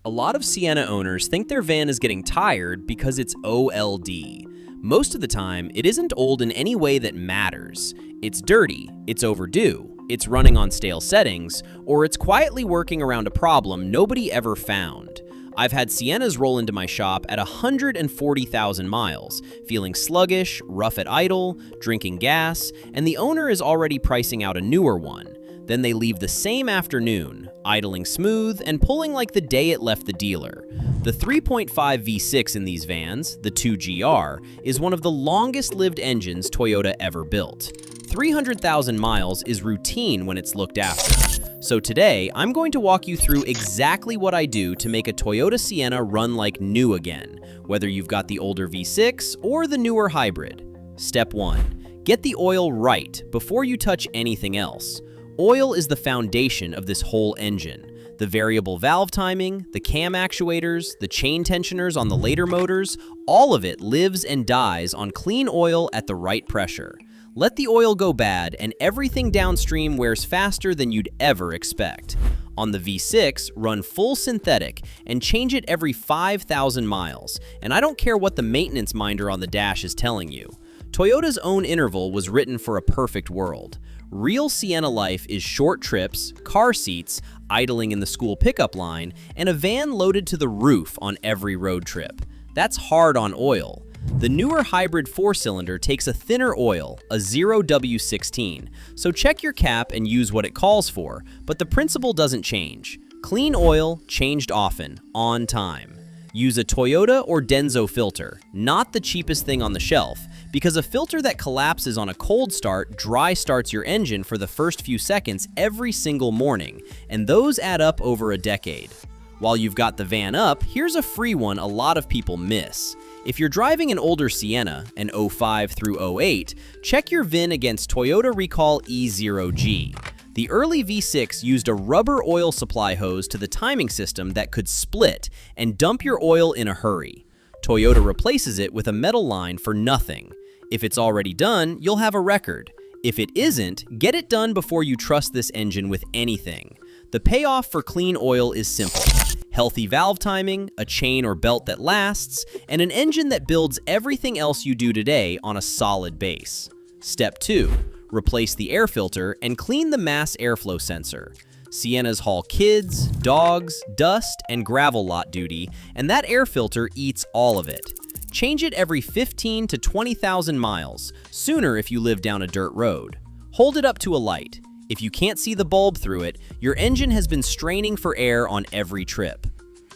A lot of Sienna owners think their van is getting tired because it's OLD. Most of the time, it isn't old in any way that matters. It's dirty, it's overdue, it's running on stale settings, or it's quietly working around a problem nobody ever found. I've had Siennas roll into my shop at 140,000 miles, feeling sluggish, rough at idle, drinking gas, and the owner is already pricing out a newer one. Then they leave the same afternoon, idling smooth and pulling like the day it left the dealer. The 3.5 V6 in these vans, the 2GR, is one of the longest-lived engines Toyota ever built. 300,000 miles is routine when it's looked after. So today, I'm going to walk you through exactly what I do to make a Toyota Sienna run like new again, whether you've got the older V6 or the newer hybrid. Step 1. Get the oil right before you touch anything else. Oil is the foundation of this whole engine. The variable valve timing, the cam actuators, the chain tensioners on the later motors, all of it lives and dies on clean oil at the right pressure. Let the oil go bad and everything downstream wears faster than you'd ever expect. On the V6, run full synthetic and change it every 5,000 miles. And I don't care what the maintenance minder on the dash is telling you. Toyota's own interval was written for a perfect world. Real Sienna life is short trips, car seats, idling in the school pickup line, and a van loaded to the roof on every road trip. That's hard on oil. The newer hybrid 4-cylinder takes a thinner oil, a 0W16, so check your cap and use what it calls for, but the principle doesn't change. Clean oil, changed often, on time. Use a Toyota or Denso filter, not the cheapest thing on the shelf, because a filter that collapses on a cold start dry starts your engine for the first few seconds every single morning, and those add up over a decade. While you've got the van up, here's a free one a lot of people miss. If you're driving an older Sienna, an 05 through 08, check your VIN against Toyota Recall E0G. The early V6 used a rubber oil supply hose to the timing system that could split and dump your oil in a hurry. Toyota replaces it with a metal line for nothing. If it's already done, you'll have a record. If it isn't, get it done before you trust this engine with anything. The payoff for clean oil is simple. Healthy valve timing, a chain or belt that lasts, and an engine that builds everything else you do today on a solid base. Step 2. Replace the air filter and clean the mass airflow sensor. Siennas haul kids, dogs, dust, and gravel lot duty, and that air filter eats all of it. Change it every 15 to 20,000 miles, sooner if you live down a dirt road. Hold it up to a light. If you can't see the bulb through it, your engine has been straining for air on every trip.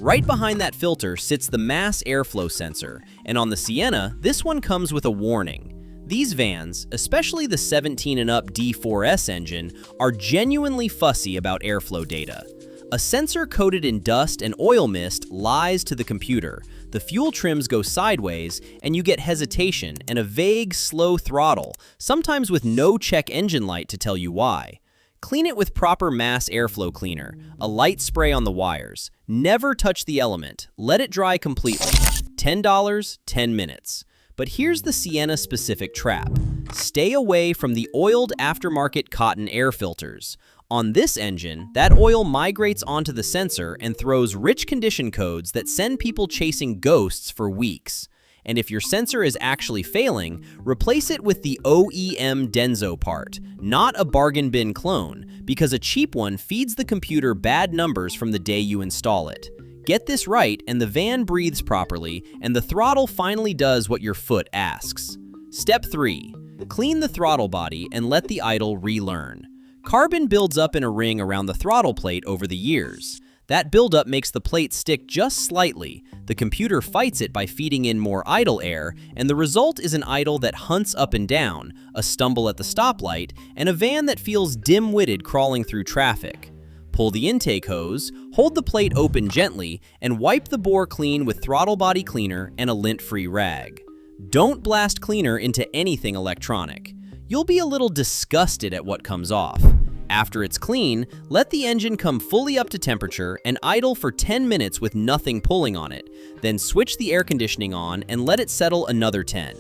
Right behind that filter sits the mass airflow sensor, and on the Sienna, this one comes with a warning. These vans, especially the 17 and up D4S engine, are genuinely fussy about airflow data. A sensor coated in dust and oil mist lies to the computer, the fuel trims go sideways, and you get hesitation and a vague, slow throttle, sometimes with no check engine light to tell you why. Clean it with proper mass airflow cleaner, a light spray on the wires. Never touch the element, let it dry completely. $10, 10 minutes. But here's the Sienna-specific trap. Stay away from the oiled aftermarket cotton air filters. On this engine, that oil migrates onto the sensor and throws rich condition codes that send people chasing ghosts for weeks. And if your sensor is actually failing, replace it with the OEM Denso part, not a bargain bin clone, because a cheap one feeds the computer bad numbers from the day you install it. Get this right and the van breathes properly, and the throttle finally does what your foot asks. Step 3. Clean the throttle body and let the idle relearn. Carbon builds up in a ring around the throttle plate over the years. That buildup makes the plate stick just slightly. The computer fights it by feeding in more idle air, and the result is an idle that hunts up and down, a stumble at the stoplight, and a van that feels dim-witted crawling through traffic. Pull the intake hose, hold the plate open gently, and wipe the bore clean with throttle body cleaner and a lint-free rag. Don't blast cleaner into anything electronic. You'll be a little disgusted at what comes off. After it's clean, let the engine come fully up to temperature and idle for 10 minutes with nothing pulling on it. Then switch the air conditioning on and let it settle another 10.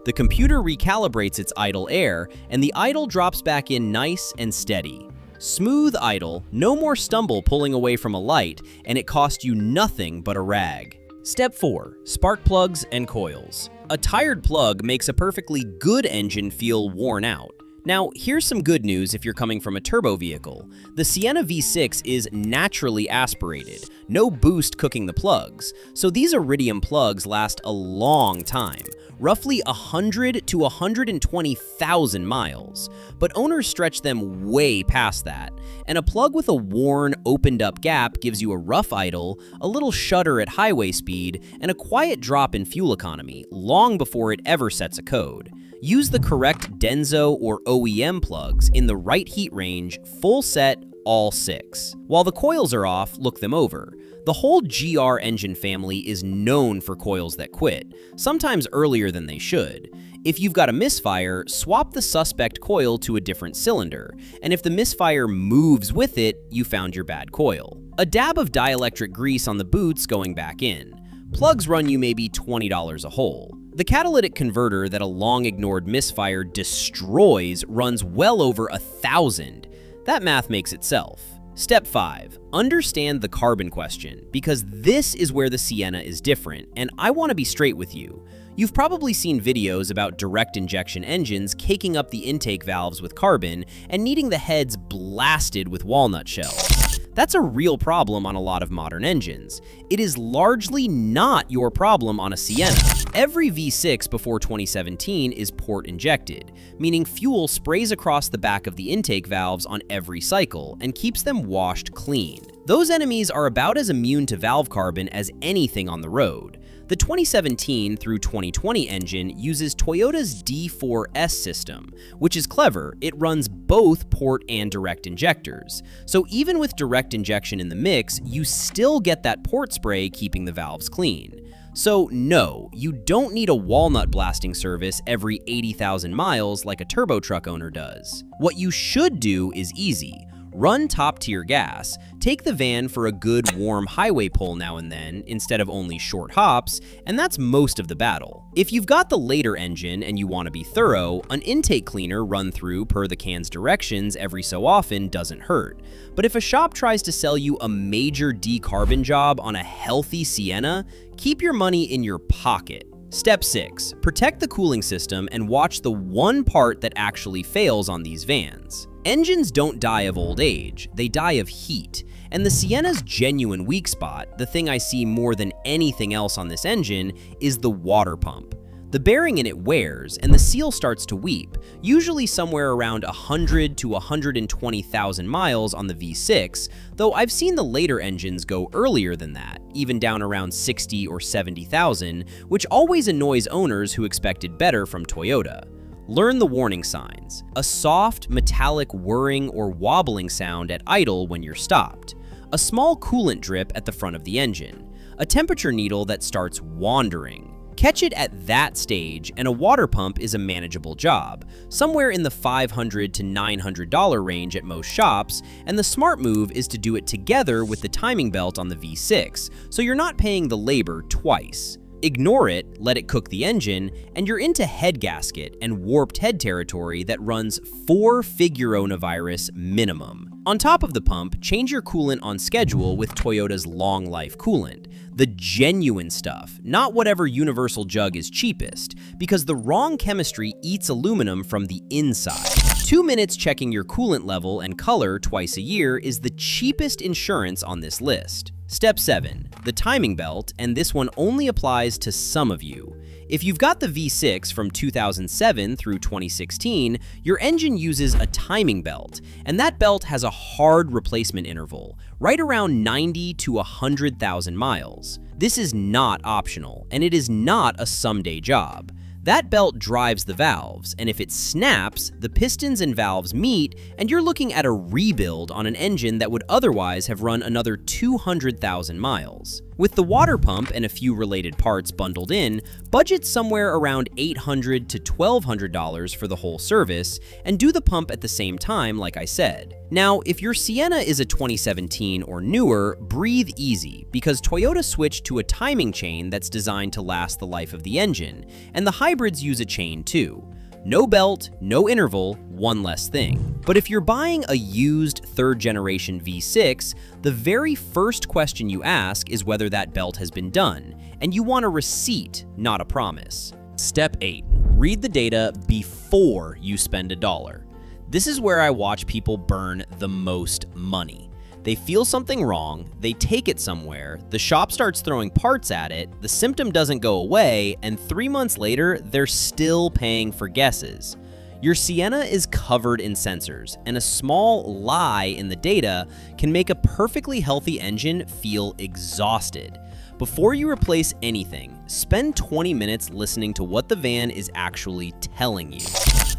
The computer recalibrates its idle air, and the idle drops back in nice and steady. Smooth idle, no more stumble pulling away from a light, and it cost you nothing but a rag. Step 4. Spark plugs and coils. A tired plug makes a perfectly good engine feel worn out. Now, here's some good news if you're coming from a turbo vehicle. The Sienna V6 is naturally aspirated, no boost cooking the plugs, so these iridium plugs last a long time, roughly 100 to 120,000 miles. But owners stretch them way past that, and a plug with a worn, opened-up gap gives you a rough idle, a little shudder at highway speed, and a quiet drop in fuel economy long before it ever sets a code. Use the correct Denso or OEM plugs in the right heat range, full set, all 6. While the coils are off, look them over. The whole GR engine family is known for coils that quit, sometimes earlier than they should. If you've got a misfire, swap the suspect coil to a different cylinder, and if the misfire moves with it, you found your bad coil. A dab of dielectric grease on the boots going back in. Plugs run you maybe $20 a hole. The catalytic converter that a long-ignored misfire destroys runs well over $1,000. That math makes itself. Step 5. Understand the carbon question, because this is where the Sienna is different, and I want to be straight with you. You've probably seen videos about direct injection engines caking up the intake valves with carbon and needing the heads blasted with walnut shells. That's a real problem on a lot of modern engines. It is largely not your problem on a Sienna. Every V6 before 2017 is port injected, meaning fuel sprays across the back of the intake valves on every cycle and keeps them washed clean. Those enemies are about as immune to valve carbon as anything on the road. The 2017 through 2020 engine uses Toyota's D4S system, which is clever. It runs both port and direct injectors. So even with direct injection in the mix, you still get that port spray keeping the valves clean. So no, you don't need a walnut blasting service every 80,000 miles like a turbo truck owner does. What you should do is easy. Run top-tier gas, take the van for a good warm highway pull now and then instead of only short hops, and that's most of the battle. If you've got the later engine and you want to be thorough, an intake cleaner run through per the can's directions every so often doesn't hurt. But if a shop tries to sell you a major decarbon job on a healthy Sienna, keep your money in your pocket. Step 6. Protect the cooling system and watch the one part that actually fails on these vans. Engines don't die of old age, they die of heat. And the Sienna's genuine weak spot, the thing I see more than anything else on this engine, is the water pump. The bearing in it wears, and the seal starts to weep, usually somewhere around 100 to 120,000 miles on the V6, though I've seen the later engines go earlier than that, even down around 60 or 70,000, which always annoys owners who expected better from Toyota. Learn the warning signs. A soft, metallic whirring or wobbling sound at idle when you're stopped. A small coolant drip at the front of the engine. A temperature needle that starts wandering. Catch it at that stage, and a water pump is a manageable job, somewhere in the $500 to $900 range at most shops, and the smart move is to do it together with the timing belt on the V6, so you're not paying the labor twice. Ignore it, let it cook the engine, and you're into head gasket and warped head territory that runs 4 figuronavirus minimum. On top of the pump, change your coolant on schedule with Toyota's long life coolant. The genuine stuff, not whatever universal jug is cheapest, because the wrong chemistry eats aluminum from the inside. 2 minutes checking your coolant level and color twice a year is the cheapest insurance on this list. Step 7. The timing belt, and this one only applies to some of you. If you've got the V6 from 2007 through 2016, your engine uses a timing belt, and that belt has a hard replacement interval, right around 90 to 100,000 miles. This is not optional, and it is not a someday job. That belt drives the valves, and if it snaps, the pistons and valves meet, and you're looking at a rebuild on an engine that would otherwise have run another 200,000 miles. With the water pump and a few related parts bundled in, budget somewhere around $800 to $1,200 for the whole service, and do the pump at the same time like I said. Now, if your Sienna is a 2017 or newer, breathe easy, because Toyota switched to a timing chain that's designed to last the life of the engine, and the hybrids use a chain too. No belt, no interval, one less thing. But if you're buying a used third-generation V6, the very first question you ask is whether that belt has been done, and you want a receipt, not a promise. Step 8. Read the data before you spend $1. This is where I watch people burn the most money. They feel something wrong, they take it somewhere, the shop starts throwing parts at it, the symptom doesn't go away, and 3 months later, they're still paying for guesses. Your Sienna is covered in sensors, and a small lie in the data can make a perfectly healthy engine feel exhausted. Before you replace anything, spend 20 minutes listening to what the van is actually telling you.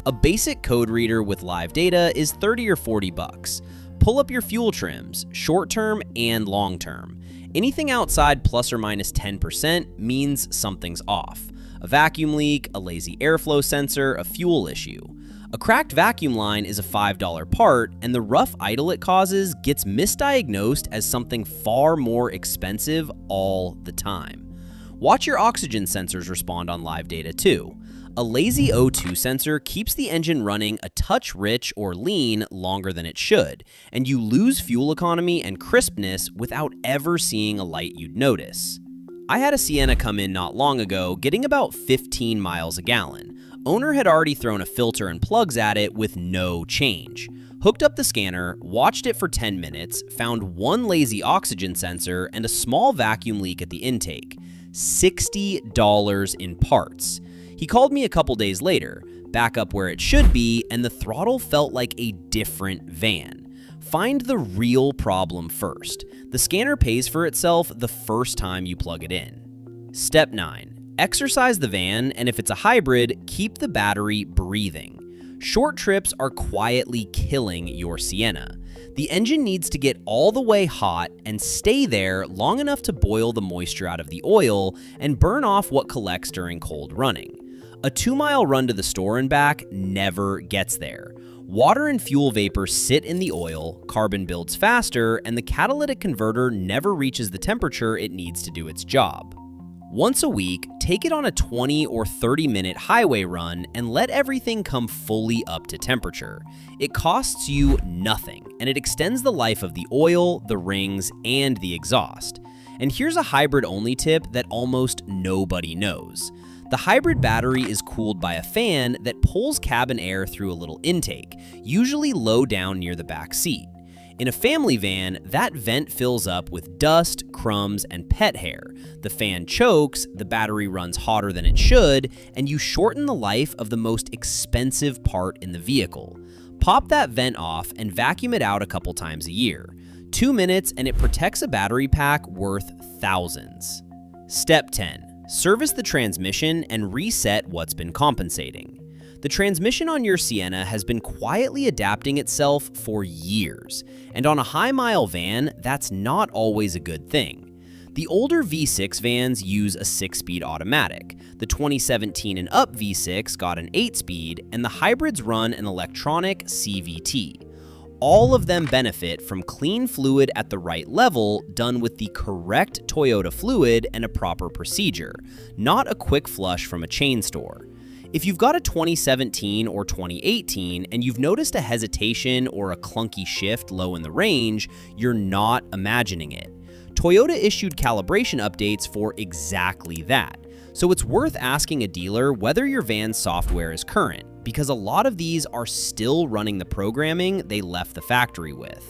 A basic code reader with live data is $30 or $40. Pull up your fuel trims, short-term and long-term. Anything outside plus or minus 10% means something's off. A vacuum leak, a lazy airflow sensor, a fuel issue. A cracked vacuum line is a $5 part, and the rough idle it causes gets misdiagnosed as something far more expensive all the time. Watch your oxygen sensors respond on live data too. A lazy O2 sensor keeps the engine running a touch rich or lean longer than it should, and you lose fuel economy and crispness without ever seeing a light you'd notice. I had a Sienna come in not long ago, getting about 15 miles a gallon. Owner had already thrown a filter and plugs at it with no change. Hooked up the scanner, watched it for 10 minutes, found one lazy oxygen sensor and a small vacuum leak at the intake. $60 in parts. He called me a couple days later, back up where it should be, and the throttle felt like a different van. Find the real problem first. The scanner pays for itself the first time you plug it in. Step 9. Exercise the van, and if it's a hybrid, keep the battery breathing. Short trips are quietly killing your Sienna. The engine needs to get all the way hot and stay there long enough to boil the moisture out of the oil and burn off what collects during cold running. A 2-mile run to the store and back never gets there. Water and fuel vapor sit in the oil, carbon builds faster, and the catalytic converter never reaches the temperature it needs to do its job. Once a week, take it on a 20 or 30-minute highway run and let everything come fully up to temperature. It costs you nothing, and it extends the life of the oil, the rings, and the exhaust. And here's a hybrid-only tip that almost nobody knows. The hybrid battery is cooled by a fan that pulls cabin air through a little intake, usually low down near the back seat. In a family van, that vent fills up with dust, crumbs, and pet hair. The fan chokes, the battery runs hotter than it should, and you shorten the life of the most expensive part in the vehicle. Pop that vent off and vacuum it out a couple times a year. 2 minutes and it protects a battery pack worth thousands. Step 10. Service the transmission and reset what's been compensating. The transmission on your Sienna has been quietly adapting itself for years, and on a high-mile van, that's not always a good thing. The older V6 vans use a 6-speed automatic, the 2017 and up V6 got an 8-speed, and the hybrids run an electronic CVT. All of them benefit from clean fluid at the right level done with the correct Toyota fluid and a proper procedure, not a quick flush from a chain store. If you've got a 2017 or 2018 and you've noticed a hesitation or a clunky shift low in the range, you're not imagining it. Toyota issued calibration updates for exactly that. So it's worth asking a dealer whether your van's software is current, because a lot of these are still running the programming they left the factory with.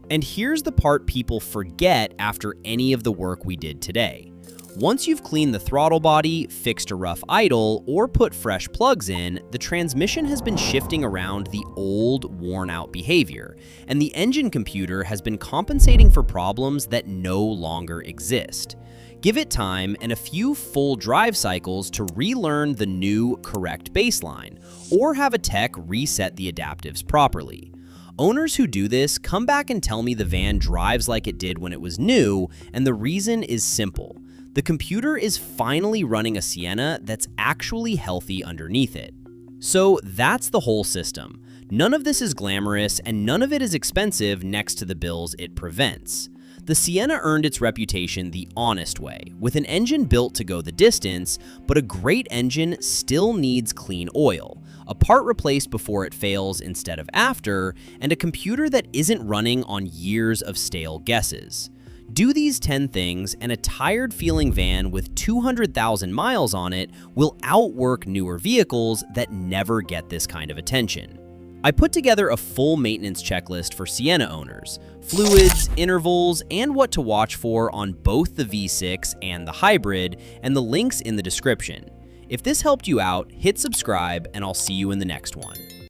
And here's the part people forget after any of the work we did today. Once you've cleaned the throttle body, fixed a rough idle, or put fresh plugs in, the transmission has been shifting around the old, worn-out behavior, and the engine computer has been compensating for problems that no longer exist. Give it time and a few full drive cycles to relearn the new, correct baseline, or have a tech reset the adaptives properly. Owners who do this come back and tell me the van drives like it did when it was new, and the reason is simple. The computer is finally running a Sienna that's actually healthy underneath it. So that's the whole system. None of this is glamorous, and none of it is expensive next to the bills it prevents. The Sienna earned its reputation the honest way, with an engine built to go the distance, but a great engine still needs clean oil. a part replaced before it fails instead of after, and a computer that isn't running on years of stale guesses. Do these 10 things, and a tired-feeling van with 200,000 miles on it will outwork newer vehicles that never get this kind of attention. I put together a full maintenance checklist for Sienna owners, fluids, intervals, and what to watch for on both the V6 and the hybrid, and the links in the description. If this helped you out, hit subscribe, and I'll see you in the next one.